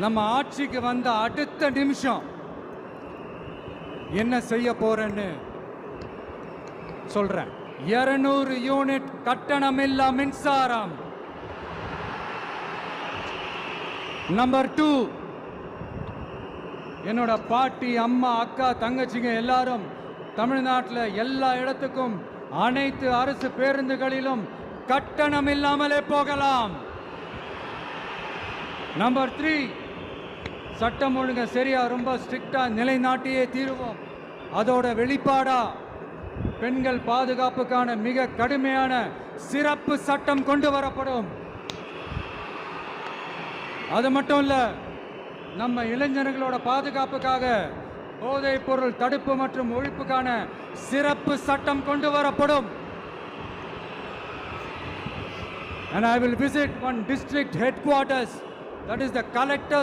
நம்ம ஆட்சிக்கு வந்த அடுத்த நிமிஷம் என்ன செய்ய போறேன்னு சொல்றேன். 200 யூனிட் கட்டணமில்லா மின்சாரம். நம்பர் 2, என்னோட பாட்டி, அம்மா, அக்கா, தங்கச்சிங்க எல்லாரும் தமிழ்நாட்டில் எல்லா இடத்துக்கும் அனைத்து அரசு பேருந்துகளிலும் கட்டணம் இல்லாமலே போகலாம். நம்பர் 3, சட்டம் ஒழுங்கு சரியா ரொம்ப ஸ்ட்ரிக்டா நிலைநாட்டியே தீருவோம். அதோட வெளிப்பாடா பெண்கள் பாதுகாப்புக்கான மிக கடுமையான சிறப்பு சட்டம் கொண்டு வரப்படும். அது மட்டும் இல்ல, நம்ம இளைஞர்களோட பாதுகாப்புக்காக போதைப் பொருள் தடுப்பு மற்றும் ஒழிப்புக்கான சிறப்பு சட்டம் கொண்டு வரப்படும். And I will visit one district headquarters, that is the collector